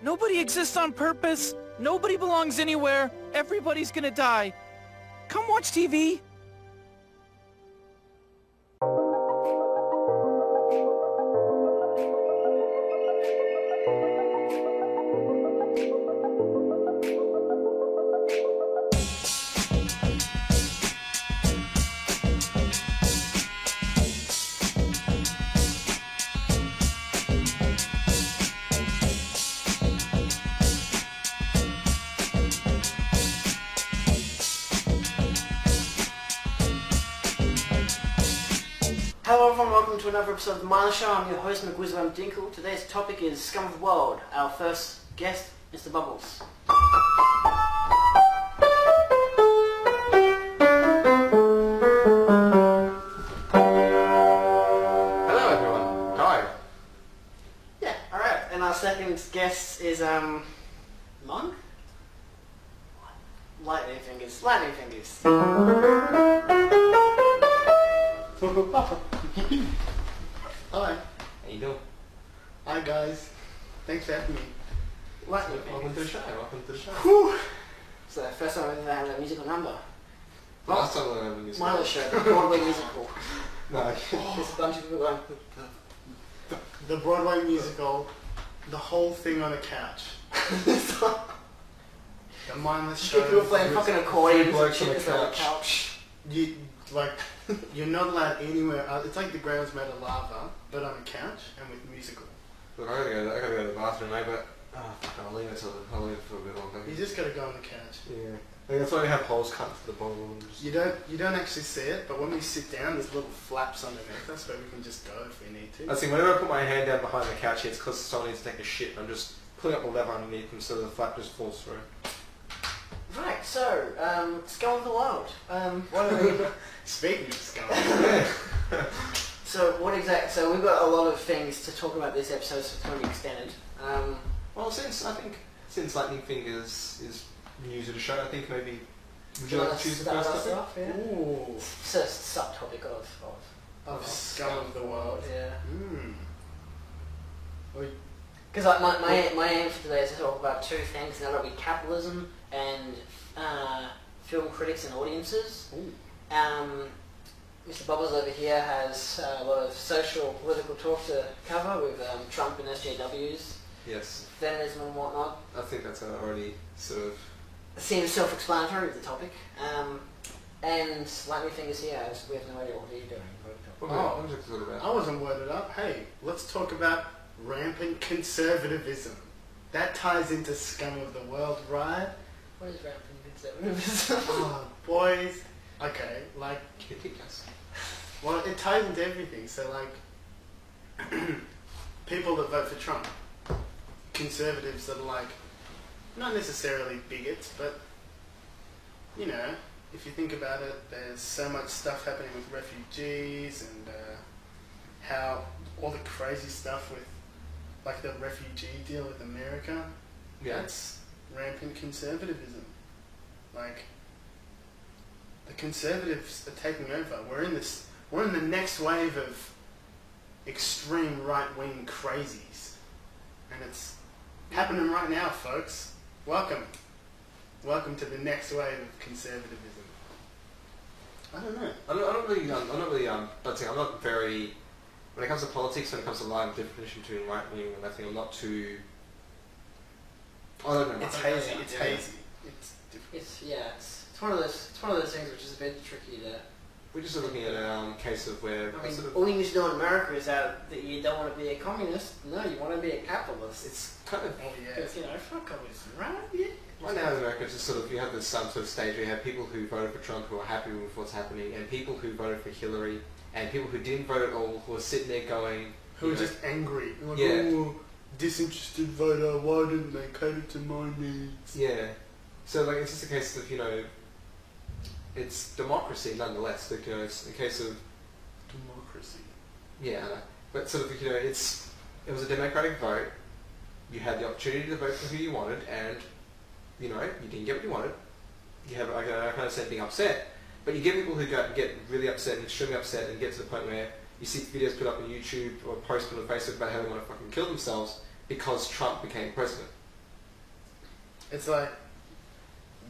Nobody exists on purpose. Nobody belongs anywhere. Everybody's gonna die. Come watch TV. Hello everyone, welcome to another episode of The Minor Show. I'm your host, McWizwam Dinkle. Today's topic is Scum of the World. Our first guest, Mr. Bubbles. Hello everyone. Hi. Yeah, alright. And our second guest is, Monk? Lightning Fingers. Lightning Fingers. Hi. How you doing? Hi guys. Thanks for having me. Lightning Welcome to the Fingers. show. Welcome to the show. Whew. So, first time I've ever had a musical number. Last time we were having this. Minor Show, the Broadway musical. No. There's a bunch of people going, The Broadway musical, the whole thing on a couch. The mindless show. people playing fucking accordions and blokes on shit a just on the couch. couch. You, like, you're not allowed anywhere. It's like the ground's made of lava, but on a couch and with musical. Look, I gotta go to the bathroom, mate, but I'll leave it for a bit longer. You just gotta go on the couch. Yeah. I think that's why we have holes cut to the bottom of them. You don't actually see it, but when we sit down, there's little flaps underneath us where we can just go if we need to. I think whenever I put my hand down behind the couch, it's because someone needs to take a shit. I'm just pulling up the lever underneath them so the flap just falls through. Right, so, Scum of the World. What are we... Speaking of scum. So we've got a lot of things to talk about this episode, so it's going to be extended. Well, since Lightning Fingers is new to the show, I think maybe would do you you like want to to choose the start first us topic? off? Yeah. Ooh. It's a subtopic Of scum of the world. Yeah. Well, Because like, my aim for today is to talk about two things, and that'll be capitalism and film critics and audiences. Mr. Bubbles over here has a lot of social, political talk to cover with Trump and SJWs, Yes. feminism and whatnot. I think that's already sort of... It seems self-explanatory with the topic. And Lightning Fingers here, as we have no idea what are you doing. What Oh. was it sort of I about? wasn't worded up. Hey, let's talk about rampant conservatism. That ties into Scum of the World, right? What is rampant conservatism? Oh, boys. Okay, like, Yes. well, it ties into everything. So, like, people that vote for Trump, conservatives that are like, not necessarily bigots, but, you know, if you think about it, there's so much stuff happening with refugees and how all the crazy stuff with, like, the refugee deal with America. Yeah. That's rampant conservatism. Like, the conservatives are taking over. We're in the next wave of extreme right-wing crazies. And it's happening right now, folks. Welcome. Welcome to the next wave of conservatism. I don't know. I'm not very... When it comes to politics, when it comes to line definition between right wing and left wing, I'm not too... I don't know. It's hazy. It's Yeah. hazy. It's different. It's one of those things which is a bit tricky to... We're just looking at a case of where... I mean, sort of, all you need to know in America is that you don't want to be a communist. No, you want to be a capitalist. it's kind of... Oh, yeah. Because, you know, fuck communism, right? Yeah. Right now in America, it's just sort of, you have this sort of stage where you have people who voted for Trump who are happy with what's happening, and people who voted for Hillary, and people who didn't vote at all who are sitting there going... Who are just angry. Like, Yeah. oh, disinterested voter, why didn't they cater to my needs? Yeah. So, like, it's just a case of, you know, it's democracy nonetheless. Like, you know, it's a case of... Democracy. Yeah, I know. But sort of, you know, it was a democratic vote. You had the opportunity to vote for who you wanted, and, you know, you didn't get what you wanted. You have, I kind of said, being upset. But you get people who get really upset and extremely upset and get to the point where you see videos put up on YouTube or posts on Facebook about how they want to fucking kill themselves because Trump became president. It's like,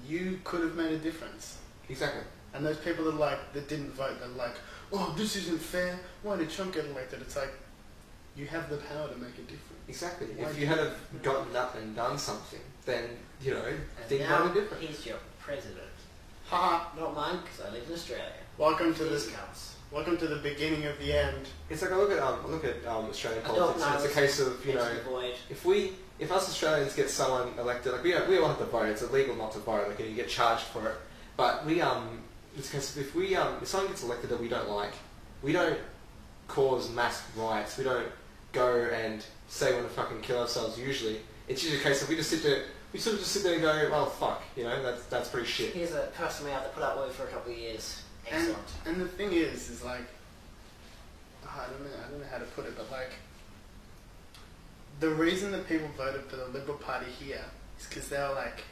you could have made a difference. Exactly. And those people that didn't vote, they're like, oh, this isn't fair. Why did Trump get elected? It's like, you have the power to make a difference. Exactly. Why If do you had have gotten up and done something, then, And things now might be different. he's your president. Haha. Not mine, because I live in Australia. Welcome to These this. cunts. Welcome to the beginning of the end. It's like I look at Australian I don't politics, and know, it's a case of, if us Australians get someone elected, like we all have to vote. It's illegal not to vote. Like you get charged for it. But it's a case of if someone gets elected that we don't like, we don't cause mass riots. We don't go and say we want to fucking kill ourselves. Usually, it's usually a case of we just sit there. We sort of just sit there and go, well, fuck, that's pretty shit. Here's a person we have to put up with for a couple of years. Excellent. And the thing is like, I don't know how to put it, but like, the reason that people voted for the Liberal Party here is because they were like,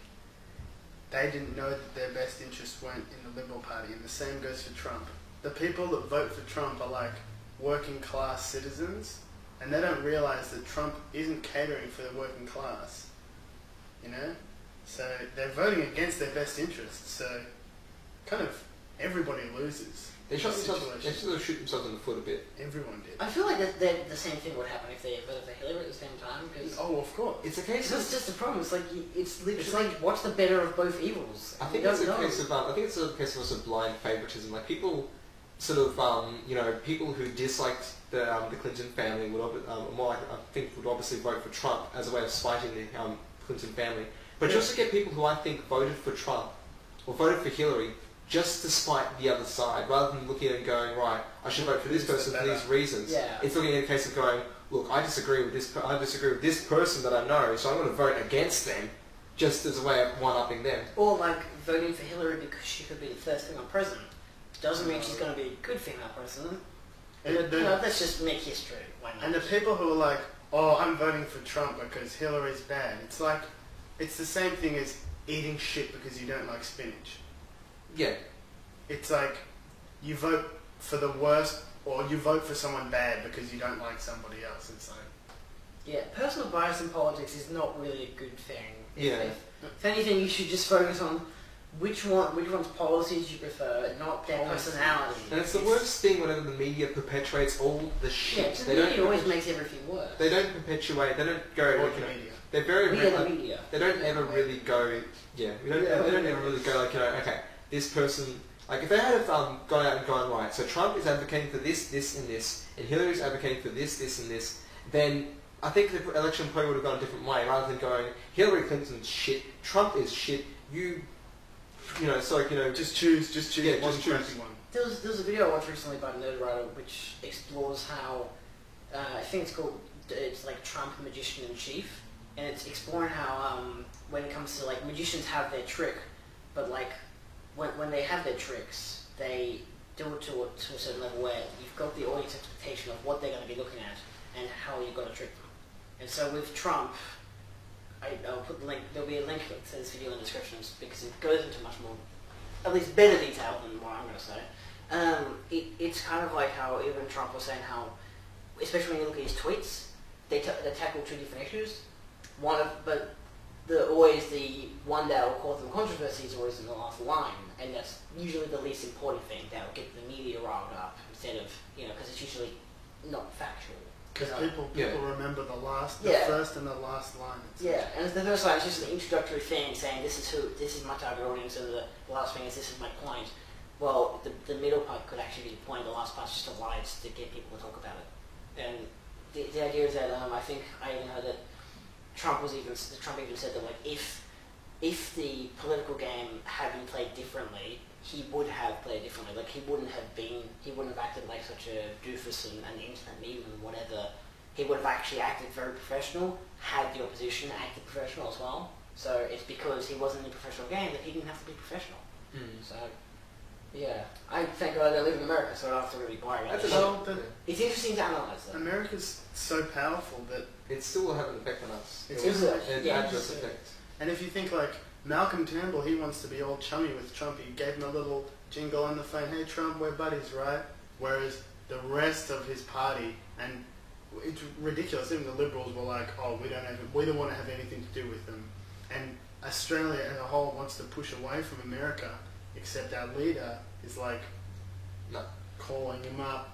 they didn't know that their best interests weren't in the Liberal Party, and the same goes for Trump. The people that vote for Trump are like working class citizens, and they don't realise that Trump isn't catering for the working class, So they're voting against their best interests, so kind of everybody loses. They in sort this situation. of shoot themselves in the foot a bit. Everyone did. I feel like the same thing would happen if they voted for Hillary at the same time. Cause Oh, of course. It's a case that's of. just the problem. It's like it's literally what's the better of both evils? I We think don't it's a know. case of. I think it's a case of also blind favoritism. Like people, sort of, people who disliked the Clinton family would, I think, would obviously vote for Trump as a way of spiting the Clinton family. But you also get people who I think voted for Trump or voted for Hillary just to spite the other side, rather than looking at it and going, right, I should vote for this person for these reasons. Yeah. It's looking at a case of going, look, I disagree with this person that I know, so I'm going to vote against them, just as a way of one-upping them. Or like voting for Hillary because she could be the first female president. Doesn't mean she's going to be a good female president. Let's just make history. Why not? And the people who are like, oh, I'm voting for Trump because Hillary's bad. It's like, it's the same thing as eating shit because you don't like spinach. Yeah. It's like, you vote for the worst, or you vote for someone bad because you don't like somebody else. It's like, Yeah, personal bias in politics is not really a good thing. Yeah. If anything, you should just focus on which one's policies you prefer, not their personality. And it's the worst thing whenever the media perpetuates all the shit. Yeah, the media always makes everything worse. They don't perpetuate. They don't go. or Like, the media. they're very. We are the media. They don't ever really go. Yeah. They don't ever really go like, okay, this person. Like if they had gone out and gone, right, so Trump is advocating for this, this, and this, and Hillary's advocating for this, this, and this, then I think the election probably would have gone a different way, rather than going, Hillary Clinton's shit, Trump is shit, Just choose Yeah, one just choose. crappy one. There was a video I watched recently by Nerdwriter which explores how I think it's like Trump Magician in Chief, and it's exploring how when it comes to like magicians have their trick, but like when they have their tricks, they do it to a certain level where you've got the audience expectation of what they're going to be looking at and how you've got to trick them. And so with Trump, I'll put the link. There'll be a link to this video in the descriptions because it goes into much more, at least better detail than what I'm going to say. It's kind of like how even Trump was saying how, especially when you look at his tweets, they tackle two different issues. But always the one that will cause them controversy is always in the last line, and that's usually the least important thing that will get the media riled up instead of because it's usually not factual. Because people remember the first and the last line. Yeah, and the first line is just an introductory thing saying this is my target audience, and the last thing is this is my point. Well, the middle part could actually be the point. The last part's just a lie to get people to talk about it. And the idea is that I think I even heard that Trump even said that like if the political game had been played differently, he would have played differently. Like he wouldn't have acted like such a doofus and an internet meme and whatever. He would have actually acted very professional, had the opposition acted professional as well. So it's because he wasn't in the professional game that he didn't have to be professional. So yeah, I thank God I live in America, so I don't have to really worry about it. It's interesting to analyse that. America's so powerful that it still will have an effect on us. It's an adverse effect. And if you think like Malcolm Turnbull, he wants to be all chummy with Trump. He gave him a little jingle on the phone, hey Trump, we're buddies, right? Whereas the rest of his party, and it's ridiculous, even the Liberals were like, oh, we don't want to have anything to do with them. And Australia as a whole wants to push away from America, except our leader is like No. calling him up,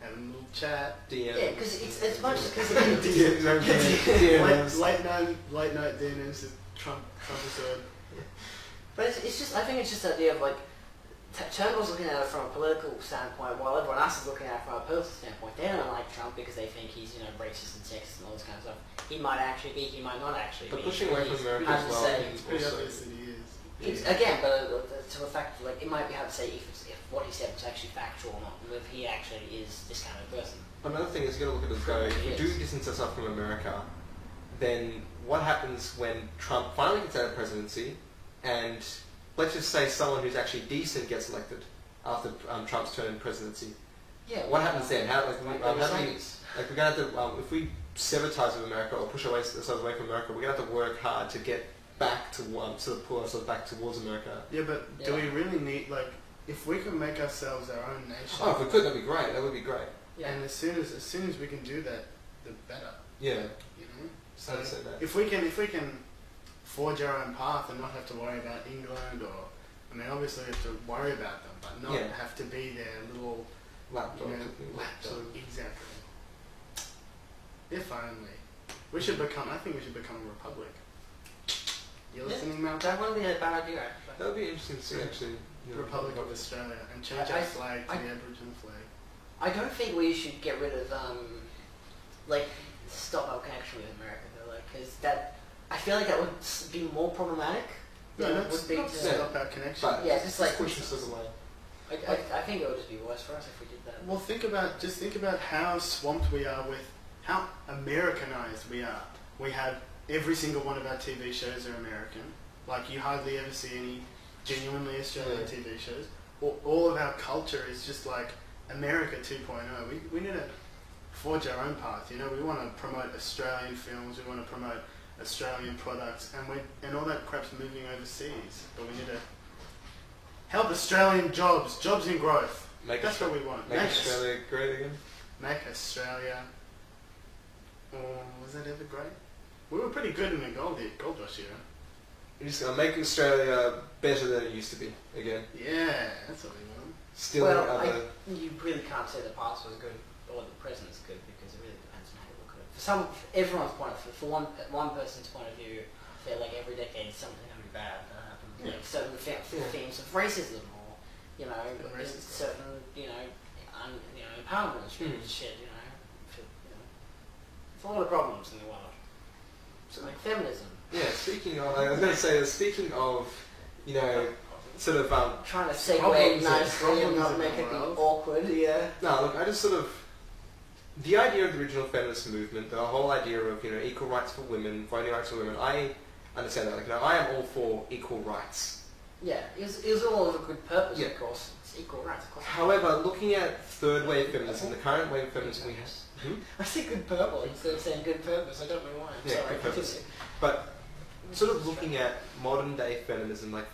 having a little chat. DM. Yeah, because it's much because late night DMs is Trump episode. but it's just I think it's just the idea of like Turnbull's looking at it from a political standpoint, while everyone else is looking at it from a personal standpoint. They don't like Trump because they think he's racist and sexist and all this kind of stuff. He might actually be, he might not actually But be. pushing away from America hard as to well. say. It's pretty Also- obvious that he is. It's, again, but to the fact, like, it might be hard to say if what he said was actually factual or not, if he actually is this kind of person. Another thing is you got to look at it as go. If we do distance ourselves from America, then what happens when Trump finally gets out of presidency, and let's just say someone who's actually decent gets elected after Trump's term in presidency? Yeah. What happens then? How do we, Bernie how do we Sanders. like we're gonna have to if we sever ties with America or push ourselves away from America, we're gonna have to work hard to get back to sort of pull ourselves back towards America. Yeah, but do Yeah. we really need like if we can make ourselves our own nation? Oh, if we could, that'd be great. That would be great. Yeah. And as soon as we can do that, the better. Yeah. You know. So I'd say that. if we can forge our own path and not have to worry about England or I mean obviously we have to worry about them, but not Yeah. have to be their little Laptop. laptop. Exactly. If only. We should become. I think we should become a republic. You Yeah. listening, Mal? That wouldn't be a bad idea, actually. That would be interesting to see actually. Republic of Australia and change I- our flag to I- the Aboriginal flag. I don't think we should get rid of, like, stop our connection with America, though, like, because that, I feel like that would be more problematic No, than it not, would be not to, stop our connection. But yeah, just like, push us away. I think it would just be worse for us if we did that. Well, think about how swamped we are with how Americanized we are. We have every single one of our TV shows are American. Like you hardly ever see any genuinely Australian Yeah. TV shows. All of our culture is just like America 2.0. We need to forge our own path. You know, we want to promote Australian films. We want to promote Australian products, and all that crap's moving overseas. But we need to help Australian jobs and growth. Make That's Austra- what we want. Make Australia great again. Make Australia. Oh, was that ever great? We were pretty good in the gold rush era. We're just gonna make Australia better than it used to be again. Yeah, that's what we want. Still Well, other. you really can't say the past was good or the present's good because it really depends on how you look at it. For everyone's point of view, for one person's point of view, I feel like every decade something can be bad that happens. Yeah. Like certain themes of racism or Racist certain empowerment Mm. shit. It's a lot of problems in the world. So like feminism. Yeah. Speaking of, I was gonna say, speaking of, sort of Trying to segue Problems nicely and in not the make it be world. awkward. Yeah. No, look, I just sort of... The idea of the original feminist movement, the whole idea of, equal rights for women, voting rights for women, I understand that. Like, I am all for equal rights. Yeah, it was all of a good purpose, Yeah. of course. It's equal rights, of course. However, looking at third wave feminism, the current wave of feminism we have... I say good purple instead of saying good purpose. I don't know why. I'm Yeah, sorry. good purpose. But sort of looking at modern day feminism, like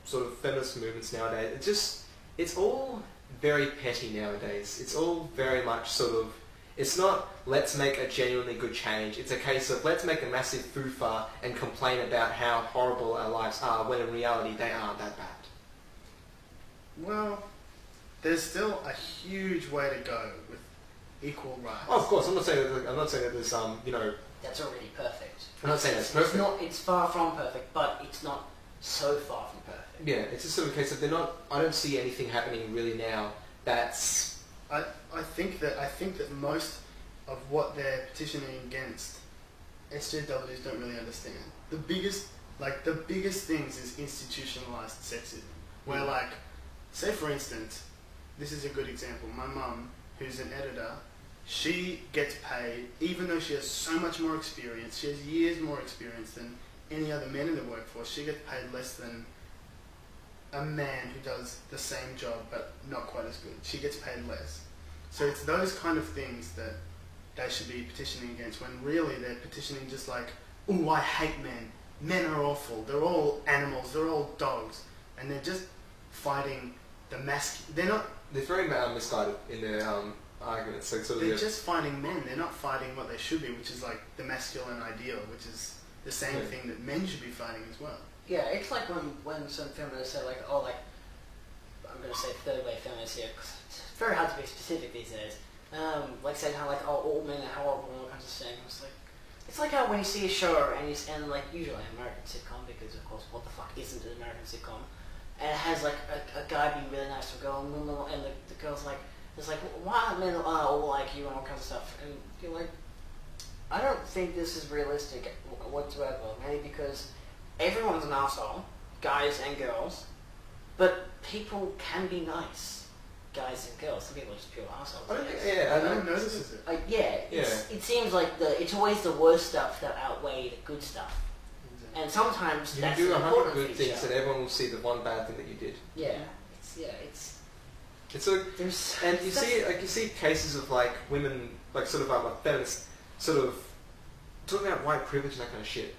sort of feminist movements nowadays, it's all very petty nowadays. It's all very much sort of, it's not let's make a genuinely good change. It's a case of let's make a massive foo-fa and complain about how horrible our lives are when in reality they aren't that bad. Well, there's still a huge way to go with equal rights. Oh, of course, I'm not saying that there's That's already perfect. I'm not saying that's It's perfect. not. It's far from perfect, but it's not so far from perfect. Yeah, it's just sort of a case of I don't see anything happening really now that's... I think that most of what they're petitioning against, SJWs don't really understand. The biggest things is institutionalized sexism, where like, say for instance, this is a good example. My mum, who's an editor, she gets paid, even though she has so much more experience, she has years more experience than any other man in the workforce, she gets paid less than a man who does the same job but not quite as good. She gets paid less. So it's those kind of things that they should be petitioning against, when really they're petitioning just like, ooh, I hate men. Men are awful. They're all animals. They're all dogs. And they're just fighting the they're not... They're very misguided in their arguments. So sort of They're just fighting men. They're not fighting what they should be, which is like the masculine ideal, which is the same thing that men should be fighting as well. Yeah, it's like when some feminists say like, oh, like, I'm going to say third wave feminists here, 'cause it's very hard to be specific these days. Like saying how like, oh, all men are horrible and all kinds of things. It's like how when you see a show and like usually an American sitcom, because of course what the fuck isn't an American sitcom, and it has like a guy being really nice to a girl, and the girl's like, it's like, why aren't men all like you and all kinds of stuff? And you're like, I don't think this is realistic whatsoever, mainly because everyone's an asshole, guys and girls, but people can be nice, guys and girls. Some people are just pure assholes. I No one notices it. It seems like it's always the worst stuff that outweigh the good stuff, and sometimes You that's do an 100 important good feature. things, and everyone will see the one bad thing that you did. It's like, There's and you see cases of like women, like sort of like feminists, sort of talking about white privilege and that kind of shit.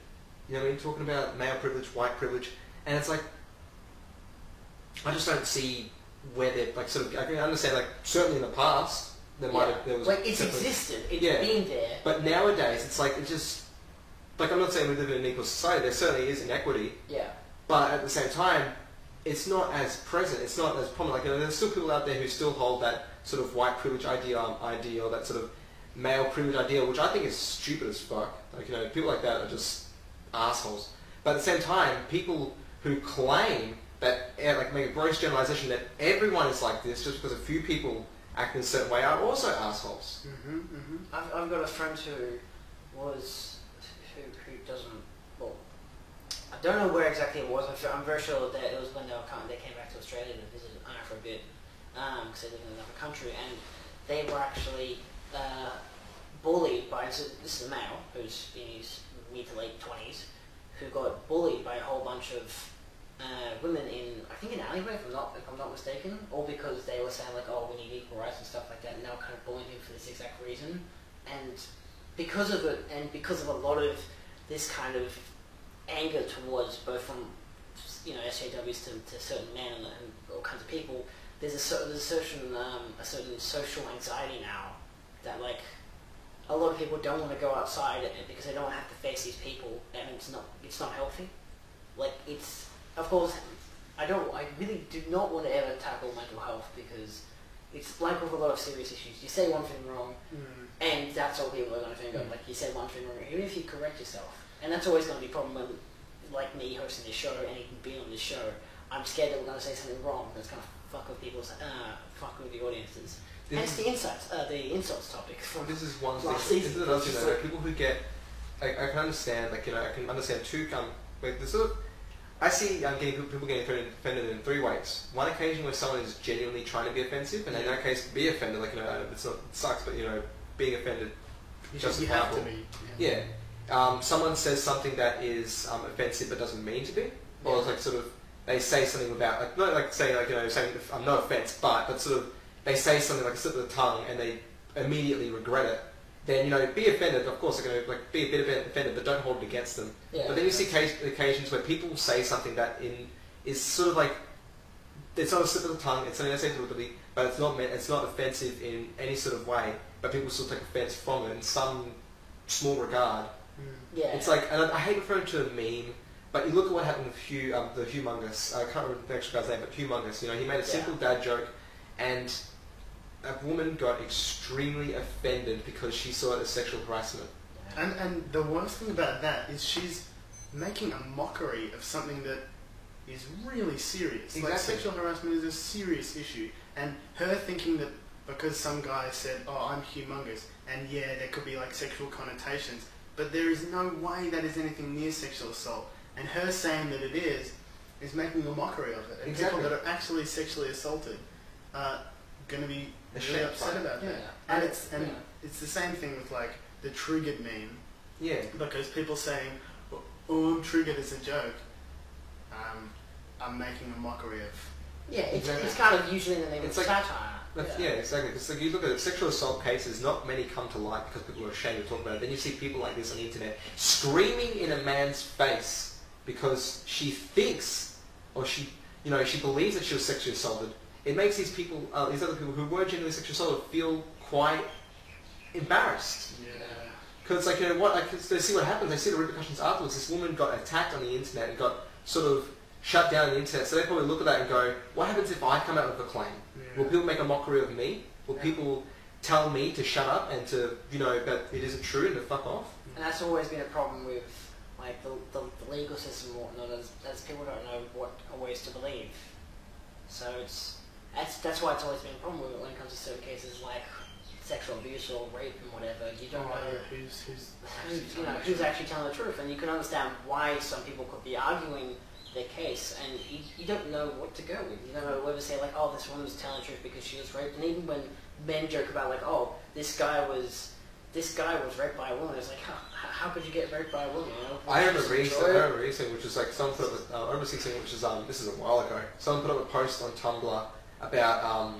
You know what I mean? Talking about male privilege, white privilege, and it's like, I just don't see where they're like sort of. I can understand like certainly in the past there was like it's definitely- existed, it's been there. but nowadays it's like it just like I'm not saying we live in an equal society. There certainly is inequity, Yeah, but at the same time, it's not as present. It's not as prominent. Like there's still people out there who still hold that sort of white privilege ideal, that sort of male privilege ideal, which I think is stupid as fuck. Like people like that are just assholes. But at the same time, people who claim that like make a gross generalization that everyone is like this just because a few people act in a certain way are also assholes. I've got a friend who doesn't. Well, I don't know where exactly it was. I'm very sure that it was when they came back to Australia to visit for a bit, because they live in another country, and they were actually bullied by this is a male who's in his mid to late 20s, who got bullied by a whole bunch of women in, I think, an alleyway, if I'm not mistaken, all because they were saying like, oh, we need equal rights and stuff like that, and they were kind of bullying him for this exact reason. And because of it, and because of a lot of this kind of anger towards both from SJWs to certain men and all kinds of people, there's a certain social anxiety now that like a lot of people don't want to go outside because they don't want to have to face these people, and it's not healthy. Like it's, of course, I really do not want to ever tackle mental health because it's like with a lot of serious issues. You say one thing wrong, and that's all people are going to think of. Like you said one thing wrong, even if you correct yourself, and that's always going to be a problem when, like me hosting this show and even being on this show, I'm scared that we're going to say something wrong that's going to fuck with the audiences. Hence the insults topic. This is one thing. Last This season. is another thing. Like, people who get, I can understand. Like I can understand two. Like the sort of, I see people getting offended in three ways. One occasion where someone is genuinely trying to be offensive, and in that case, be offended. Like it's not, it sucks, but being offended. You have to be. Yeah. Someone says something that is offensive but doesn't mean to be, or it's like sort of they say something without like not like saying saying I'm no offense, but sort of they say something like a slip of the tongue and they immediately regret it. Then be offended. Of course, they're going to like be a bit offended, but don't hold it against them. Yeah, but then you see occasions where people say something that is sort of like it's not a slip of the tongue. It's something they say deliberately, but it's not offensive in any sort of way. But people still take offense from it in some small regard. Yeah. It's like, and I hate referring to a meme, but you look at what happened with the Humongous. I can't remember the actual guy's name, but Humongous. He made a simple dad joke, and a woman got extremely offended because she saw it as sexual harassment. And the worst thing about that is she's making a mockery of something that is really serious. Exactly. Like sexual harassment is a serious issue, and her thinking that because some guy said, "Oh, I'm humongous," and yeah, there could be like sexual connotations. But there is no way that is anything near sexual assault. And her saying that it is making a mockery of it. And Exactly. people that are actually sexually assaulted are going to be really Ashamed, upset right? about that. Yeah. And it's the same thing with like the triggered meme. Yeah. Because people saying, "Oh, I'm triggered" as a joke. I'm making a mockery of. Yeah, it's Exactly. kind of usually in the name It's of like- satire. Yeah, exactly. Because like, you look at it, sexual assault cases, not many come to light because people are ashamed to talk about it. Then you see people like this on the internet screaming in a man's face because she thinks, or she believes that she was sexually assaulted. It makes these people, these other people who were genuinely sexually assaulted, feel quite embarrassed. Yeah. Because like, you know, what? Like, they see what happens. They see the repercussions afterwards. This woman got attacked on the internet and got sort of shut down on the internet. So they probably look at that and go, "What happens if I come out with a claim? Yeah. Will people make a mockery of me? Will Yeah. people tell me to shut up and to, you know, that it isn't true and to fuck off?" And that's always been a problem with like the legal system and whatnot, as people don't know what are ways to believe. So that's why it's always been a problem with it when it comes to certain cases like sexual abuse or rape and whatever. You don't know who's actually telling the truth, and you can understand why some people could be arguing their case, and you don't know what to go with. You don't know whether to say like, oh, this woman's telling the truth because she was raped, and even when men joke about like, oh, this guy was raped by a woman, it's like, how could you get raped by a woman? You know? I remember reading something which was like someone put up. I remember seeing something which is this is a while ago. Someone put up a post on Tumblr about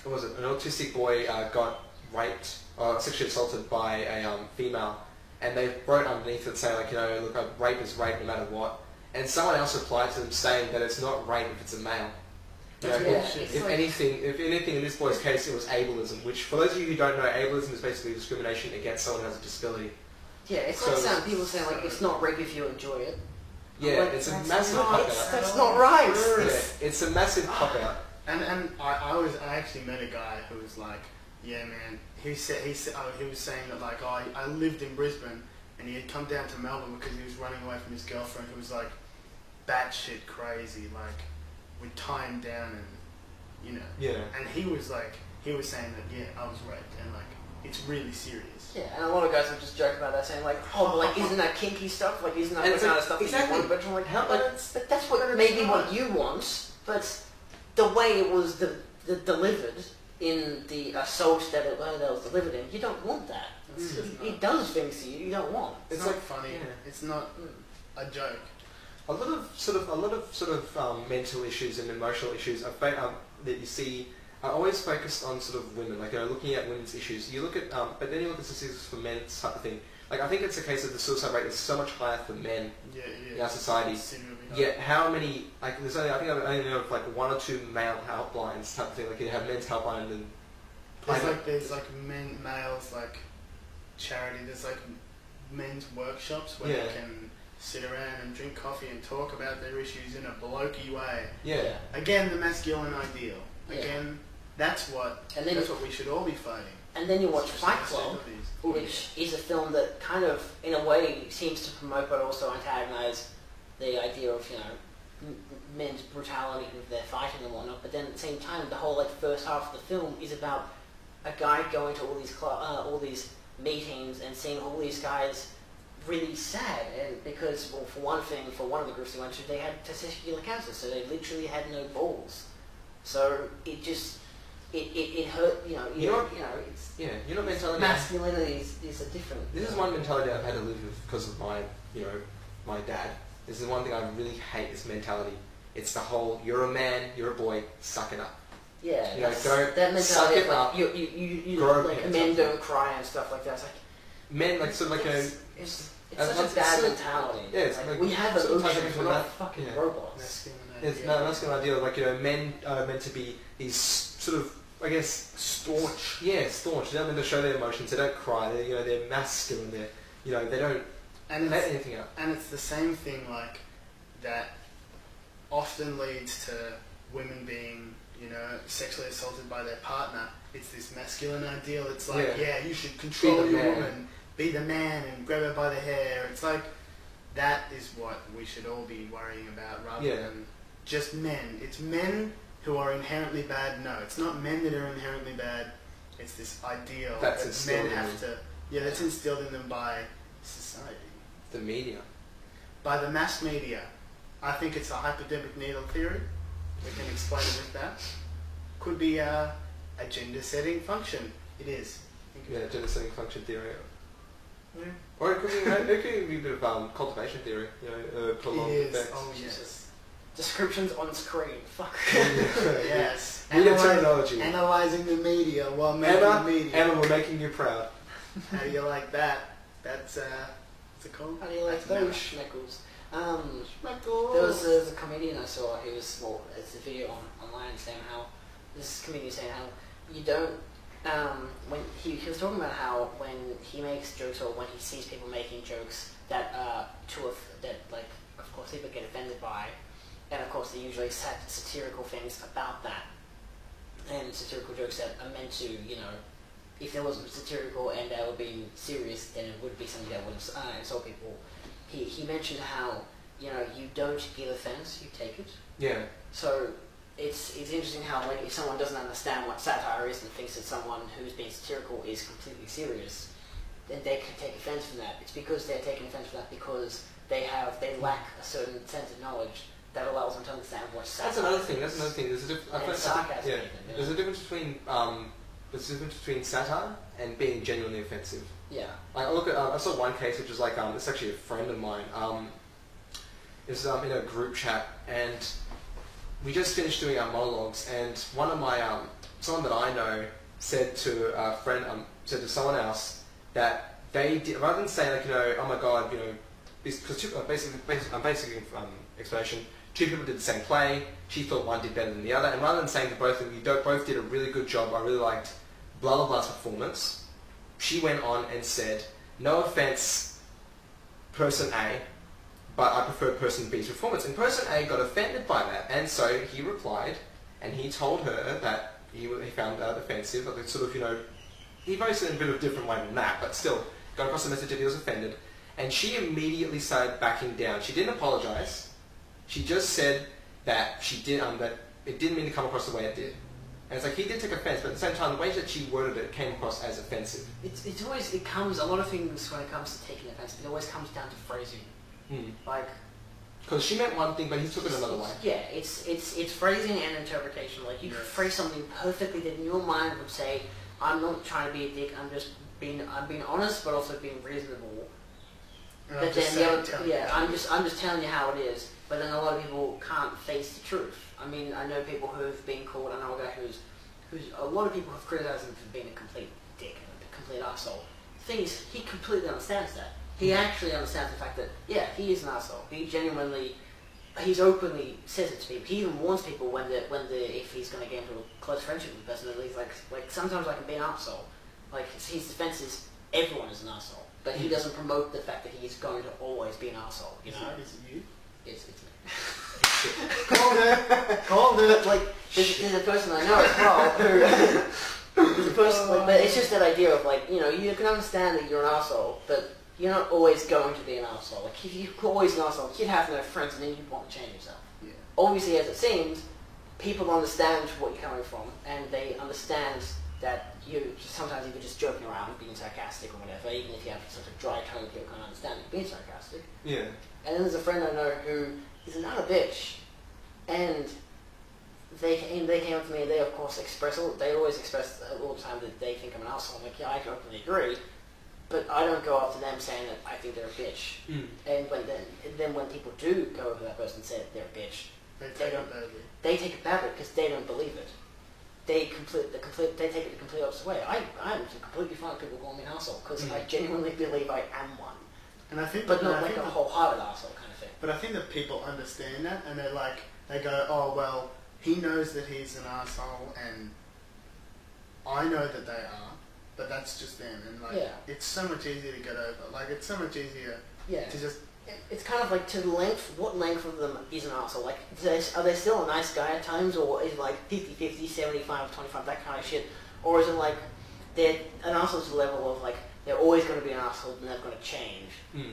what was it? An autistic boy got raped or sexually assaulted by a female, and they wrote underneath it saying like, you know, look, rape is rape no matter what. And someone else replied to them saying that it's not rape if it's a male. You know, if anything in this boy's case, it was ableism, which for those of you who don't know, ableism is basically discrimination against someone who has a disability. Yeah, it's like some people saying like it's not rape if you enjoy it. Yeah, like, it's a massive cop out. That's not right. Yeah, it's a massive cop out. And I actually met a guy who was like, yeah, man. He was saying that like, oh, I lived in Brisbane, and he had come down to Melbourne because he was running away from his girlfriend, who was like batshit crazy, like would tie him down, and you know. Yeah. And he was saying that yeah, I was raped, and like it's really serious. Yeah, and a lot of guys would just joke about that, saying like, oh, but like, isn't that kinky stuff? Like, isn't that the kind of stuff that you want? But I'm like, how? But that's what maybe what you want, but the way it was delivered in the assault that it was delivered in, you don't want that. It does things to you don't want. It's not funny. Yeah. It's not a joke. A lot of mental issues and emotional issues that you see are always focused on sort of women, like, you know, looking at women's issues. You look at, but then you look at statistics for men, type of thing. Like, I think it's a case of the suicide rate is so much higher for men in our society. Yet, how many, like, there's only, I think I only know of like one or two male helplines type of thing. Like, you have men's helpline and there's like males like charity. There's like men's workshops where they can sit around and drink coffee and talk about their issues in a blokey way. Yeah. Again, the masculine ideal. Again, that's what we should all be fighting. And then you watch Fight Club, which is a film that kind of, in a way, seems to promote but also antagonize the idea of, you know, men's brutality with their fighting and whatnot. But then at the same time, the whole like first half of the film is about a guy going to all these meetings and seeing all these guys really sad, and because, well, for one of the groups they went to, they had testicular cancer, so they literally had no balls. So it just it hurt, you know. It's you know, mentality. Masculinity is a different. This is one mentality I've had to live with because of my dad. This is one thing I really hate. This mentality. It's the whole you're a man, you're a boy, suck it up. Yeah, you know, don't that mentality. Suck it like, up. You like men don't cry and stuff like that. It's like men like sort of like it's such a bad mentality. Yeah, it's like, we have emotions. We're not fucking robots. Masculine masculine ideal. Like, you know, men are meant to be these sort of, I guess, staunch. Yeah, staunch. They don't meant to show their emotions. They don't cry. They, you know, they're masculine. They don't let anything out. And it's the same thing like that often leads to women being, you know, sexually assaulted by their partner. It's this masculine ideal. It's like, you should control your woman, be the man, and grab her by the hair. It's like that is what we should all be worrying about, rather than just men. It's men who are inherently bad. No, it's not men that are inherently bad. It's this ideal that men have to. Yeah, that's instilled in them by society. The media. By the mass media. I think it's a hypodermic needle theory. We can explain it with that. Could be a gender setting function. It is. Yeah, gender setting function theory. Yeah. Or it could be a bit of cultivation theory. You know, prolonged effects. Oh yes. Descriptions on screen. Fuck. Yes. Media terminology. Analyzing the media while making the media. Emma, we're making you proud. How do you like that? That's what's it called? How do you like those schmeckles? There was a comedian I saw. He was it's a video online saying how this comedian saying how you don't when he was talking about how when he makes jokes or when he sees people making jokes that that like of course people get offended by, and of course they're usually satirical things about that, and satirical jokes that are meant to, you know, if there wasn't satirical and they were being serious, then it would be something that would insult people. He mentioned how, you know, you don't give offense, you take it. Yeah. So it's interesting how, like, if someone doesn't understand what satire is and thinks that someone who's being satirical is completely serious, then they can take offense from that. It's because they're taking offense from that because they lack a certain sense of knowledge that allows them to understand what satire is. That's another thing. Sarcasm. Yeah. Even, you know? There's a difference between satire and being genuinely offensive. Yeah. Like, I saw one case which was like, it's actually a friend of mine. It's in a group chat, and we just finished doing our monologues, and one of my someone that I know said to a friend, said to someone else that they did, rather than saying like, you know, oh my god, you know, because basically explanation. Two people did the same play. She thought one did better than the other, and rather than saying to both of them, you both did a really good job, I really liked blah blah blah's performance, she went on and said, no offense, person A, but I prefer person B's performance. And person A got offended by that, and so he replied, and he told her that he found that offensive, like sort of, you know, he voiced it in a bit of a different way than that, but still got across the message that he was offended, and she immediately started backing down. She didn't apologise. She just said that she did that it didn't mean to come across the way it did. And it's like, he did take offence, but at the same time, the way that she worded it came across as offensive. It's always, it comes, a lot of things when it comes to taking offence, it always comes down to phrasing. Like, because she meant one thing, but he took it another way. Yeah, it's phrasing and interpretation. Like, you could phrase something perfectly that in your mind would say, I'm not trying to be a dick, I'm being honest, but also being reasonable. But then I'm just telling you how it is. But then a lot of people can't face the truth. I mean, I know people who've been called. I know a guy who's a lot of people have criticised him for being a complete dick, a complete arsehole. The thing is, he completely understands that. He actually understands the fact that, yeah, he is an arsehole. He's openly says it to people. He even warns people if he's going to get into a close friendship with the person, that he's like sometimes I can be an arsehole. Like, his defense is everyone is an arsehole, but he doesn't promote the fact that he's going to always be an arsehole. You know? Is it you? It's me. Called it. Like, there's a person I know as well who the person, like, but it's just that idea of, like, you know, you can understand that you're an arsehole, but you're not always going to be an arsehole. Like, if you're always an arsehole, you'd have no friends and then you'd want to change yourself. Yeah. Obviously, as it seems, people understand what you're coming from, and they understand that sometimes you're just joking around, being sarcastic or whatever, even if you have such a dry tone, people can't understand you being sarcastic. Yeah. And then there's a friend I know who is another bitch, and they came up to me, and they of course they always express all the time that they think I'm an asshole. I'm like, yeah, I can openly agree, but I don't go up to them saying that I think they're a bitch. And then when people do go over to that person and say that they're a bitch, They take it badly. They take it badly because they don't believe it. They take it the complete opposite way. I'm completely fine with people calling me an asshole because I genuinely believe I am one. And I think, but not like a wholehearted asshole kind of thing. But I think that people understand that, and they're like, they go, oh well, he knows that he's an asshole, and I know that they are, but that's just them. And like, it's so much easier to get over. Like, it's so much easier to just. It's kind of like what length of them is an arsehole? Like, are they still a nice guy at times, or is it like 50-50, 75-25, that kind of shit? Or is it like, they're an arsehole to the level of like, they're always going to be an arsehole and they're going to change?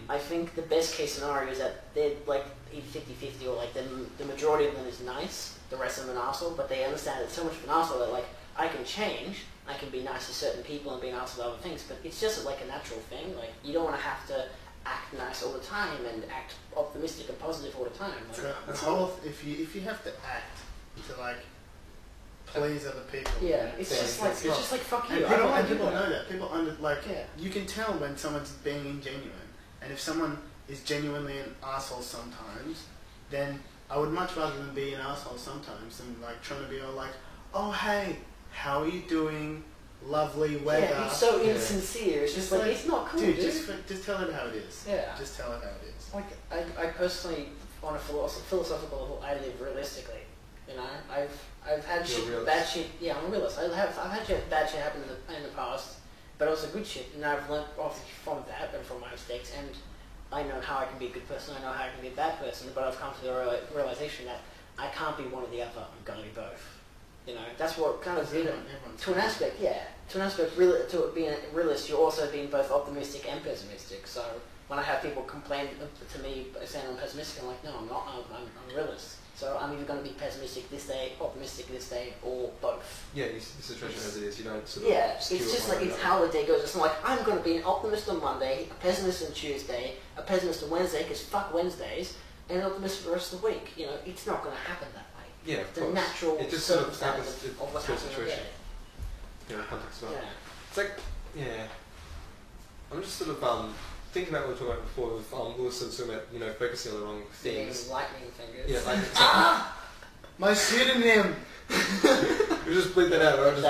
I think the best case scenario is that they're like 50-50, or like the majority of them is nice, the rest of them an arsehole, but they understand it's so much of an arsehole that like, I can change, I can be nice to certain people and be an arsehole to other things, but it's just like a natural thing. Like, you don't want to have to act nice all the time and act optimistic and positive all the time. Like, so if you have to act to like please other people, it's just like fuck you. And people know that. People you can tell when someone's being ingenuine, and if someone is genuinely an asshole sometimes, then I would much rather than be an asshole sometimes than like trying to be all like, oh hey, how are you doing? Lovely weather. Yeah, it's so insincere. It's just like, it's not cool, dude. Just tell it how it is. Yeah. Just tell it how it is. Like, I personally, on a philosophical level, I live realistically. You know, I've had You're a shit, realist. bad shit. Yeah, I'm a realist. I've had bad shit happen in the past, but also good shit, and I've learned obviously from that and from my mistakes, and I know how I can be a good person. I know how I can be a bad person, but I've come to the realization that I can't be one or the other. I'm going to be both. You know, that's what kind of Everyone's to an aspect, yeah. To an aspect, really, to being a realist, you're also being both optimistic and pessimistic. So when I have people complain to me saying I'm pessimistic, I'm like, no, I'm not. I'm a realist. So I'm either going to be pessimistic this day, optimistic this day, or both. Yeah, the situation as it is. You don't sort of Yeah, it's skew it just one like way or it's the how the day goes. It's not like I'm going to be an optimist on Monday, a pessimist on Tuesday, a pessimist on Wednesday because fuck Wednesdays, and an optimist for the rest of the week. You know, it's not going to happen that way. Yeah, of The course. natural It just sort of circumstance happens of what's to a happening. situation. You know, context as well. Yeah. It's like, yeah. I'm just sort of thinking about what we were talking about before. With we were sort of talking about, you know, focusing on the wrong things. Being lightning fingers. Yeah, like My pseudonym. we just bleep that out. Right? We'll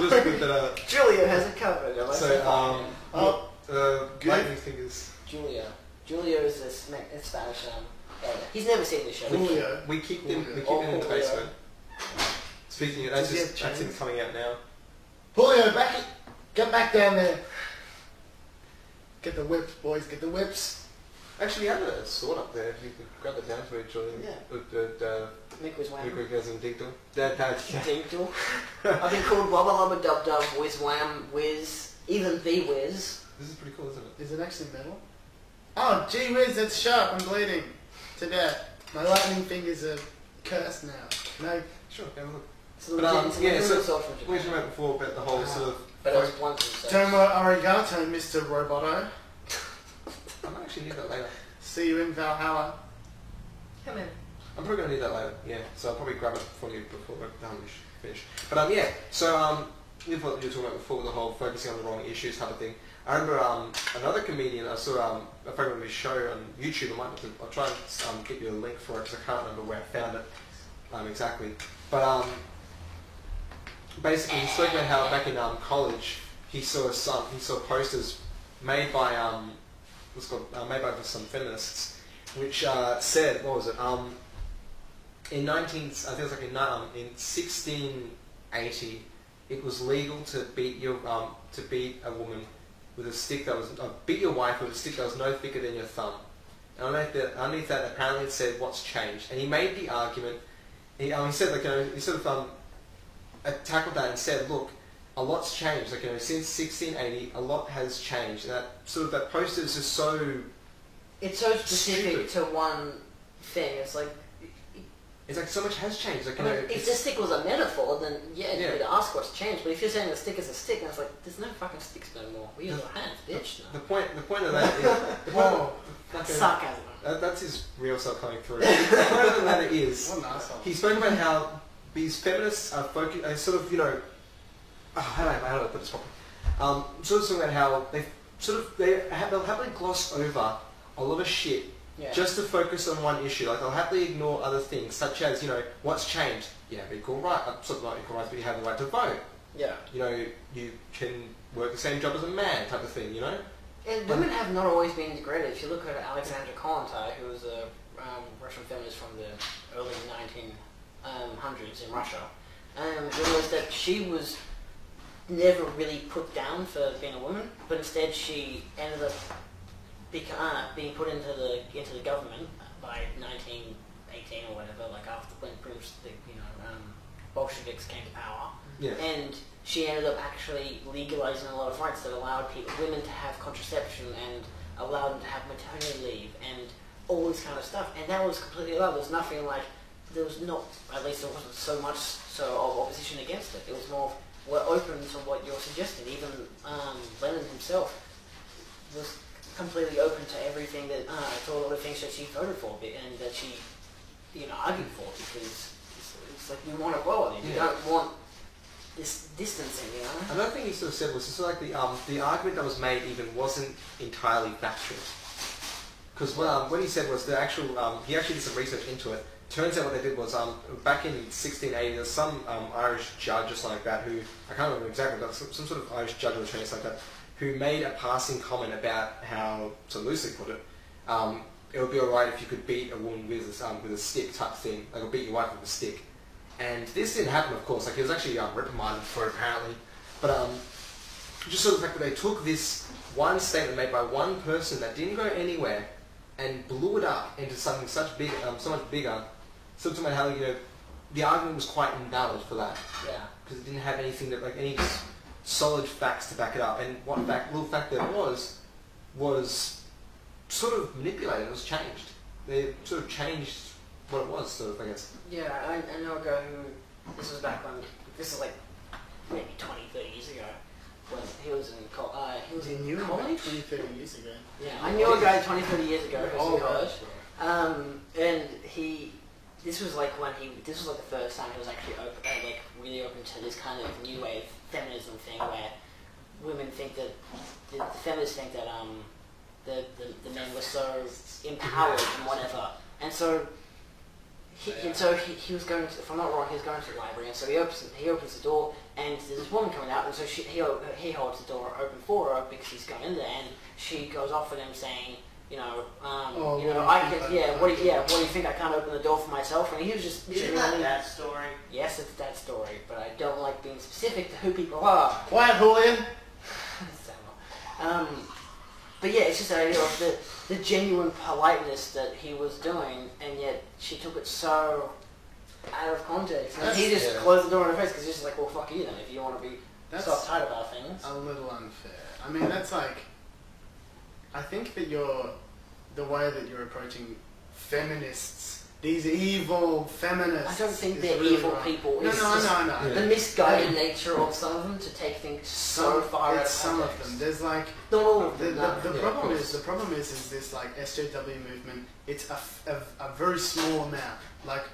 just bleep that out. Julia has it covered. I like So, that. Good. lightning fingers. Julia is a Spanish elder. He's never seen the show. Julio. We keep them. We keep Oh, them in the Julio. basement. Speaking of, Does he have that's him chains? coming out now. Julio, get back down there. Get the whips, boys. Get the whips. Actually, I have a sword up there. If you could grab it down for each other. Yeah. Mick was wham. Mick has some ding-dong. Dad, Dinkle. I've been called Wubba Lubba Dub Dub, Whiz Wham, Whiz, even The Whiz. This is pretty cool, isn't it? Is it actually metal? Oh, gee whiz, that's sharp. I'm bleeding to death. My lightning fingers are cursed now. No. Sure, have a look. So But, yeah, so so from we Japan. talked about before about the whole sort of... But it was one thing, so. Domo arigato, Mr. Roboto. I might actually need that later. See you in Valhalla. Come in. I'm probably going to need that later, yeah. So I'll probably grab it for you before we're finished. But yeah, so with what you were talking about before, the whole focusing on the wrong issues type of thing. I remember another comedian, I saw a program of his show on YouTube. I'll try and get you a link for it because I can't remember where I found it exactly. But basically he spoke about how back in college he saw posters made by made by some feminists, which said, what was it? In 1680, it was legal to beat a woman with a stick that was beat your wife with a stick that was no thicker than your thumb. And underneath that, apparently it said, "What's changed?" And he made the argument. He said, like, he sort of tackled that and said, "Look, a lot's changed. Like, since 1680, a lot has changed." And that poster is just so. It's so specific Stupid. to one thing. It's like, It's like so much has changed. Like, I mean, if the stick was a metaphor, then you Yeah. could ask what's changed. But if you're saying the stick is a stick, then it's like, there's no fucking sticks no more. We use our hands, bitch. the No. point of that is Whoa. That's sarcasm. that's his real self coming through. The point of the matter is, What an asshole. he spoke about how these feminists are sort of, how do I put this properly? Sort of talking about how they'll happily gloss over a lot of shit Yeah. just to focus on one issue. Like, they'll happily ignore other things, such as, what's changed? You have equal rights, sort of not equal rights, but you have the right to vote. Yeah. You can work the same job as a man, type of thing, And women have not always been degraded. If you look at Alexandra Kollontai, who was a Russian feminist from the early 1900s in Russia, realised that she was never really put down for being a woman, but instead she ended up being put into the government by 1918 or whatever, like after when Bolsheviks came to power. Yeah. And she ended up actually legalizing a lot of rights that allowed women to have contraception and allowed them to have maternity leave and all this kind of stuff. And that was completely allowed. There was nothing like, there was not, at least there wasn't so much of opposition against it. It was more, we're open to what you're suggesting. Even Lenin himself was completely open to everything that, to all the things that she voted for and that she, argued for, because it's like, we want equality. You Yeah. don't want this distancing, Another thing he sort of said was sort of like the argument that was made even wasn't entirely factual. Because what he said was the actual, he actually did some research into it. Turns out what they did was, back in 1680, there's some Irish judge or something like that who, I can't remember exactly, but some sort of Irish judge or attorney like that, who made a passing comment about how, to loosely put it, it would be alright if you could beat a woman with a stick type thing, like, or beat your wife with a stick. And this didn't happen, of course. Like, he was actually reprimanded for it, apparently. But just sort of the fact that they took this one statement made by one person that didn't go anywhere and blew it up into something so much bigger. So to how, you know, the argument was quite invalid for that. Yeah. Because it didn't have anything that, like, any solid facts to back it up. And what little fact there was sort of manipulated. It was changed. They sort of changed what it was, sort of, I guess. Yeah, I know a guy who, this was back when, this is like maybe 20, 30 years ago, when he was in college. 20, 30 years ago. Yeah, I knew a guy 20, 30 years ago who was in college. Right. And this was like the first time he was actually really open to this kind of new wave feminism thing where women think that, the feminists think that the men were so empowered and whatever. And so he was going to, if I'm not wrong, he was going to the library, and so he opens the door, and there's this woman coming out, and so he holds the door open for her because he's going in there, and she goes off with him saying, what do you think, I can't open the door for myself? And he was just Isn't that that story? Yes, it's that story, but I don't like being specific to who people are. Quiet, Julian! But yeah, it's just the idea of the genuine politeness that he was doing, and yet she took it so out of context. And he just closed the door in her face because he's just like, well, fuck you then, if you want to be so uptight about things. A little unfair. I mean, that's like, I think that the way that you're approaching feminists, these evil feminists. I don't think they're really evil wrong. people. No. The misguided nature of some of them to take things so far out of context. Some of them. There's like not all of the them. problem is this like SJW movement. It's a very small amount. Like,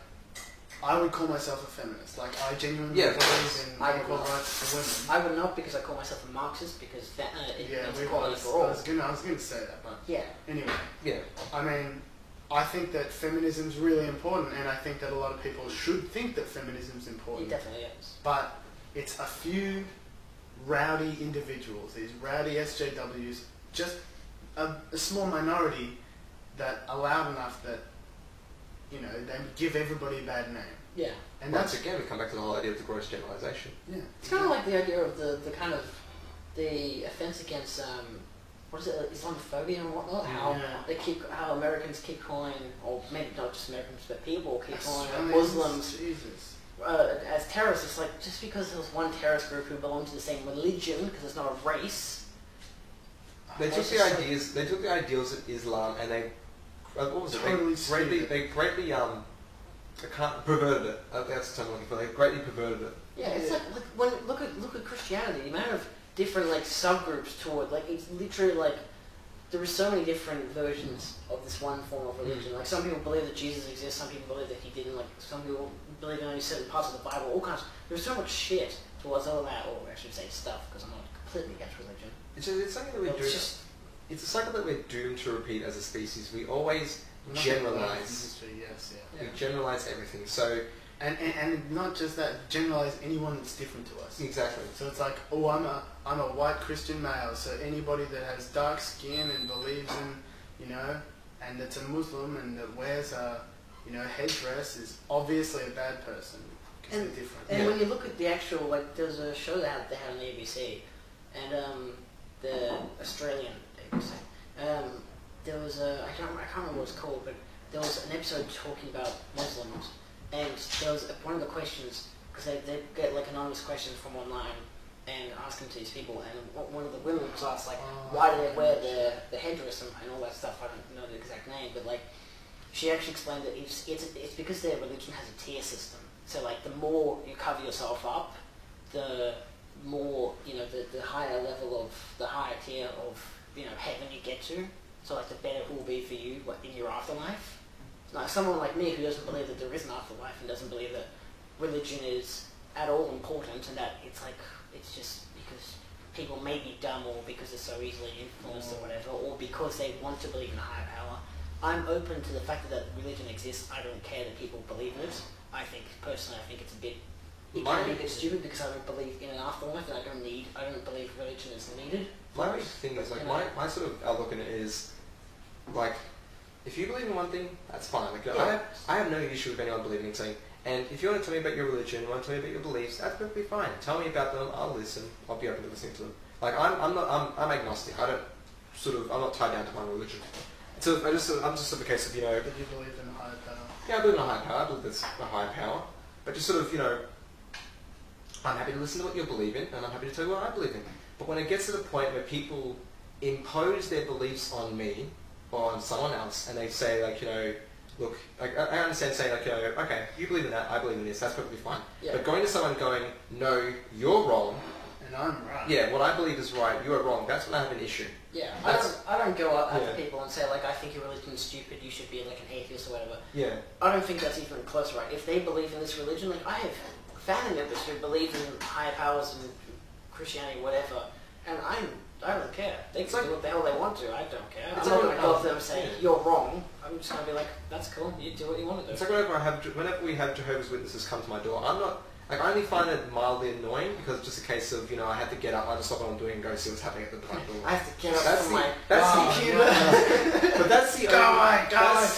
I would call myself a feminist. Like, I genuinely believe in equal rights for women. I would not, because I call myself a Marxist, because it's I equality for all. was gonna say that, but yeah. Anyway, Yeah. I mean, I think that feminism is really important, and I think that a lot of people should think that feminism is important. It definitely is. But it's a few rowdy individuals, these rowdy SJWs, just a small minority that are loud enough that, you know, they give everybody a bad name. Yeah. And Once again, we come back to the whole idea of the gross generalisation. Yeah. It's kind of like the idea of the kind of the offence against what is it, Islamophobia and whatnot. How Americans keep calling, or maybe not just Americans, but people keep calling Muslims as terrorists. It's like, just because there was one terrorist group who belonged to the same religion, because it's not a race. They took the ideals of Islam and they, what was it? They greatly perverted it. That's the term I'm looking for. They greatly perverted it. Yeah, it's like when look at Christianity. The amount of different like subgroups toward, like, it's literally like there are so many different versions of this one form of religion. Like, some people believe that Jesus exists, some people believe that he didn't. Like, some people believe in only certain parts of the Bible. All kinds. There's so much shit towards all that, or I should say stuff, because I'm not completely against religion. It's something that we do. It's a cycle that we're doomed to repeat as a species. We always generalize. We generalize everything. So, and not just that, generalize anyone that's different to us. Exactly. So it's like, oh, I'm a white Christian male, so anybody that has dark skin and believes in, you know, and that's a Muslim and that wears a, you know, headdress is obviously a bad person because they're different. And when you look at the actual, like, there's a show that they had on the ABC, and the Australian ABC. There was I can't remember what it's called, but there was an episode talking about Muslims, and there was one of the questions, because they get like anonymous questions from online and ask them to these people, and one of the women was asked, like, why do they wear the headdress and all that stuff. I don't know the exact name, but like, she actually explained that it's because their religion has a tier system. So like, the more you cover yourself up, the more, you know, the higher level of the higher tier of, you know, heaven you get to. So like, the better it will be for you in your afterlife. Like, someone like me who doesn't believe that there is an afterlife and doesn't believe that religion is at all important, and that it's like, it's just because people may be dumb, or because they're so easily influenced or whatever, or because they want to believe in a higher power. I'm open to the fact that religion exists. I don't care that people believe in it. I think it's a bit, it can be a bit stupid, because I don't believe in an afterlife, and I don't believe religion is needed. My thing is, like, my sort of outlook on it is, like, if you believe in one thing, that's fine. Like, Yeah. I have no issue with anyone believing in something. And if you want to tell me about your religion, you want to tell me about your beliefs, that's perfectly fine. Tell me about them. I'll listen. I'll be open to listening to them. Like I'm agnostic. I'm not tied down to one religion. So I'm just sort of a case of, But you believe in a higher power. yeah, I believe in a higher power. I believe there's a higher power. But just sort of, I'm happy to listen to what you believe in, and I'm happy to tell you what I believe in. But when it gets to the point where people impose their beliefs on me or on someone else, and they say, like, look, like, I understand saying, like, okay, you believe in that, I believe in this, that's perfectly fine. Yeah. But going to someone going, no, you're wrong, And I'm right. yeah, what I believe is right, you are wrong, that's when I have an issue. Yeah, That's- I don't go up after Yeah. people and say, like, I think your religion is stupid, you should be like an atheist or whatever. Yeah. I don't think that's even close, right? If they believe in this religion, like, I have family members who believe in higher powers and Christianity, whatever, and I don't care. They can do what the hell they want to. I don't care. It's I'm not like- going to go up to them and say, yeah. you're wrong. I'm just going to be like, that's cool. You do what you want to It's do. like whenever we have Jehovah's Witnesses come to my door, I only find it mildly annoying because it's just a case of, I have to get up, I just stop what I'm doing and go see what's happening at the front door. I have to get up That's from the- my that's the- computer. But that's the Go on, go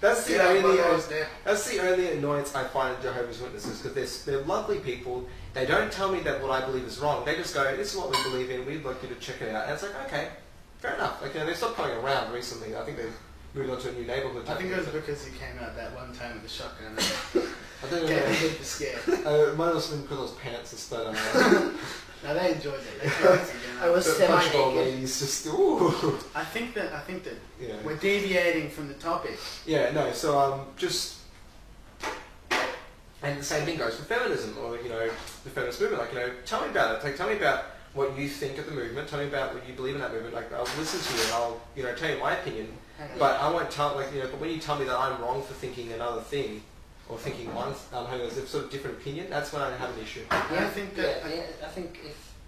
that's the Yeah, only I was there. that's the only annoyance I find in Jehovah's Witnesses, because they're lovely people. They don't tell me that what I believe is wrong. They just go, this is what we believe in, we'd like you to check it out. And it's like, okay, fair enough. Like, they stopped coming around recently. I think they've moved on to a new neighbourhood. I think it was because you came out that one time with the shotgun. I think Get the people scared. it might have been because I was pants and No, they enjoyed it. They enjoyed it. I was the punch bowl semi-naked. ladies just, ooh. I think that Yeah. we're deviating from the topic. Yeah, no, so just... And the same thing goes for feminism, or, the feminist movement. Like, tell me about it. Like, tell me about what you think of the movement. Tell me about what you believe in that movement. Like, I'll listen to you and I'll, tell you my opinion. Hang on. But I won't tell, but when you tell me that I'm wrong for thinking another thing, or thinking one, having a sort of different opinion, that's when I have an issue. I think that I think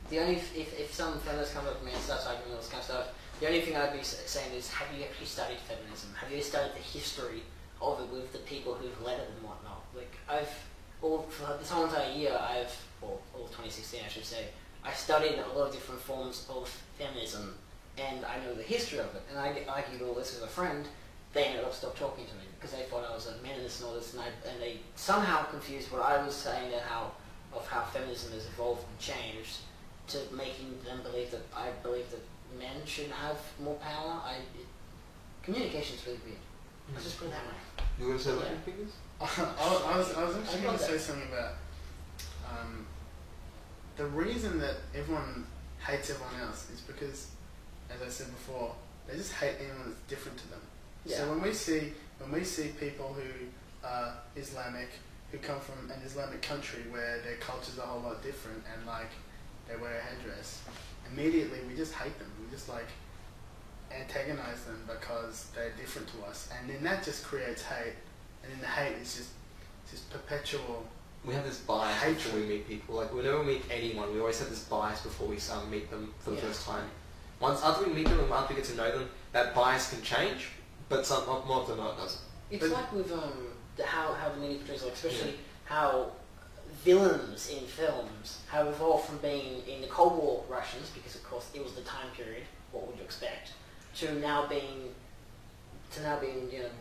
if some feminists come up to me and starts arguing all this kind of stuff, the only thing I'd be saying is, have you actually studied feminism? Have you studied the history of it with the people who've led it and whatnot? Like, for this whole entire year, all 2016 I should say, I studied a lot of different forms of feminism, and I know the history of it, and I argued all this with a friend. They ended up stopped talking to me because they thought I was a meninist and all this, and they somehow confused what I was saying and how feminism has evolved and changed to making them believe that I believe that men should have more power. Communication's really weird. Let's just put it that way. You want to say Yeah. Latin figures? I was actually I going love to say that. something about the reason that everyone hates everyone else is because, as I said before, they just hate anyone that's different to them. Yeah. So when we see people who are Islamic, who come from an Islamic country where their culture's a whole lot different, and like they wear a headdress, immediately we just hate them. We just like antagonize them because they're different to us, and then that just creates hate, and then the hate is just perpetual. We have this bias Hatred. before we meet people. Like, whenever we meet anyone, we always have this bias before we meet them for the Yeah. first time. Once after we meet them and after we get to know them, that bias can change, but more often than not, it doesn't. It's But- like with how the media portrays, like especially how villains in films have evolved from being in the Cold War Russians, because of course it was the time period. What would you expect? To now being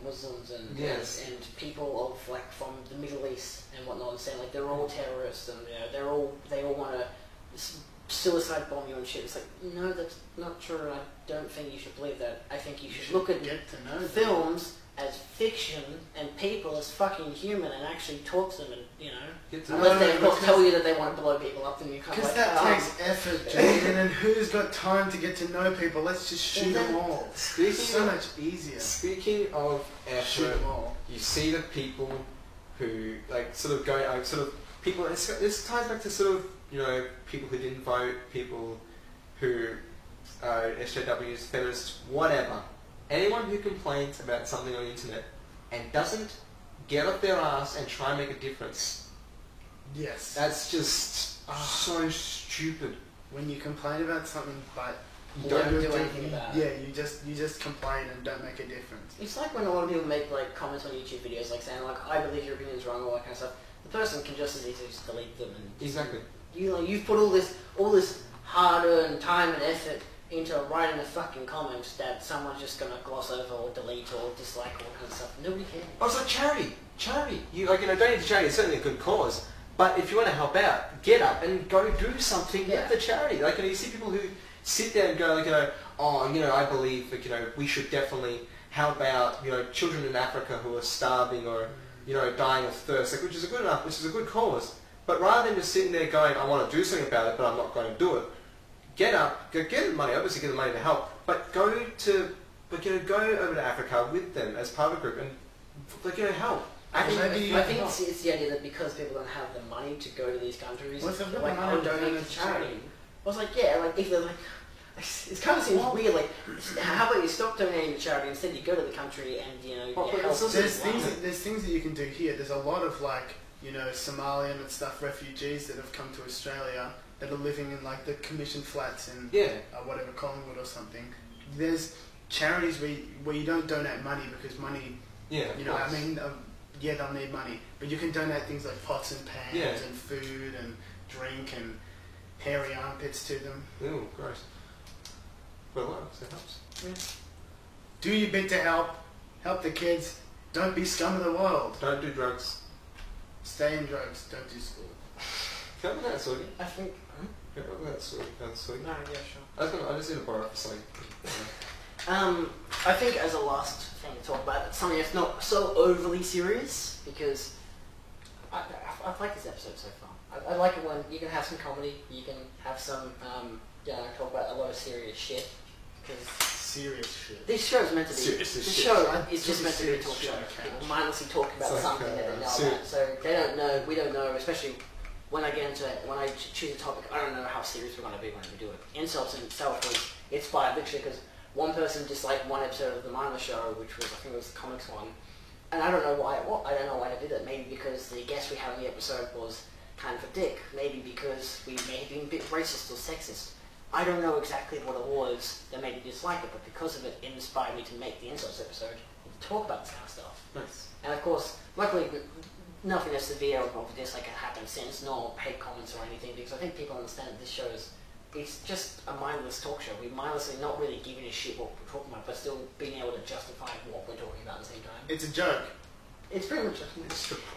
Muslims and Yes. and people of like from the Middle East and whatnot, and saying like they're all terrorists and they all want to suicide bomb you and shit. It's like, no, that's not true. I don't think you should believe that. I think you should look at get to know them. films as fiction and people as fucking human and actually talk to them, and Get to unless they of course because- tell you that they want to blow people up, then you can't. Because Like, that "Oh, takes effort, Julian, and who's got time to get to know people? Let's just shoot them all. It's so much easier. Speaking of Shoot effort, them all. you see the people who people. This ties back to sort of people who didn't vote, people who SJWs, feminists, whatever. Anyone who complains about something on the internet and doesn't get off their ass and try and make a difference, Yes. that's just so stupid. When you complain about something, but You Don't don't do anything about it. Yeah, you just complain and don't make a difference. It's like when a lot of people make like comments on YouTube videos, like saying like, "I believe your opinion's wrong," all that kind of stuff. The person can just as easily just delete them and Exactly. you've put all this hard-earned time and effort into writing a fucking comment that someone's just gonna gloss over or delete or dislike or all kinds of stuff. Nobody cares. Oh, it's like charity. You donate to charity. It's certainly a good cause. But if you want to help out, get up and go do something with the charity. Like, you see people who sit there and go, I believe that, we should definitely help out, children in Africa who are starving or, dying of thirst, which is a good cause. But rather than just sitting there going, I want to do something about it, but I'm not going to do it, get up, go get the money, obviously get the money to help, but go over to Africa with them as part of a group and, help. I think it's the idea that because people don't have the money to go to these countries, they're like, money oh, donate to charity. I was like, yeah, like if they're like, it kind of seems weird. Like, how about you stop donating to charity instead? You go to the country and you help. There's things that you can do here. There's a lot of Somalian and stuff refugees that have come to Australia that are living in like the commission flats in whatever Collingwood or something. There's charities where you don't donate money because money. Yeah. They'll need money, but you can donate things like pots and pans and food and drink and hairy armpits to them. Ooh, gross. Well, it works. It helps. Yeah. Do your bit to help the kids. Don't be scum of the world. Don't do drugs. Stay in drugs. Don't do school. Can I have that, Sorry? I think. Can I have that, Sorry? No, yeah, sure. I just need to borrow it for something. I think as a last thing to talk about, something that's not so overly serious, because I've liked this episode so far. I like it when you can have some comedy, you can have some, talk about a lot of serious shit. Serious shit. This show is meant to be. Serious this shit. show is just meant to be a talk show. People mindlessly talking about something that they know about. So they don't know, we don't know, especially when I get into it, when I choose a topic, I don't know how serious we're going to be when we do it. Insults in itself was inspired literally because one person disliked one episode of The Mindless Show, which was, I think it was the comics one. And I don't know why they did it. Maybe because the guest we had on the episode was kind of a dick. Maybe because we may have been a bit racist or sexist. I don't know exactly what it was that made me dislike it, but because of it, it inspired me to make the insults episode and to talk about this kind of stuff. Nice. And of course, luckily, nothing as severe of a dislike has happened since, nor hate comments or anything, because I think people understand that this show is, it's just a mindless talk show. We're mindlessly not really giving a shit what we're talking about, but still being able to justify what we're talking about at the same time. It's a joke. It's pretty much,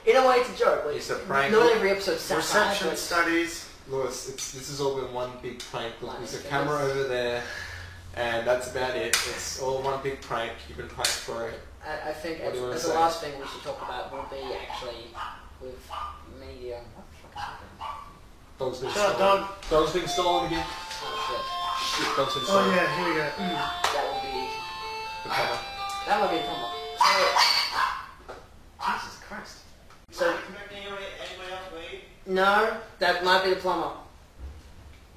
in a way, it's a joke. Like, it's a prank. Not every episode's satire. Reception studies. Lewis, this has all been one big prank. Look, there's a camera over there, and that's about it. It's all one big prank. You've been pranked for it. I think as the last thing we should talk about will be actually with media. What the fuck is happening? Dog's been Shut up, stolen. dog. Dog's been stolen again. Oh Shit, dog's been Oh stolen. yeah, here we go. shit. That will be. The camera. That will be a combo. Jesus Christ. So. No, that might be the plumber.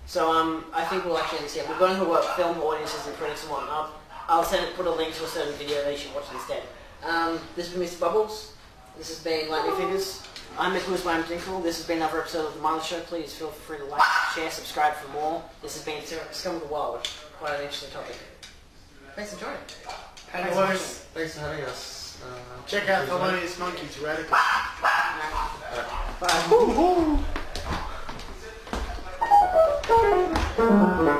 So I think we'll actually see. We're going to film audiences and critics and whatnot. I'll put a link to a certain video they should watch instead. This has been Mr. Bubbles. This has been Lightning Fingers. I'm Nicholas Dinkle. This has been another episode of The Mindless Show. Please feel free to like, share, subscribe for more. This has been Scum of the Wild. Quite an interesting topic. Thanks for joining. Thanks for having us. Check out Thelonious Monkey's Radical. Bye.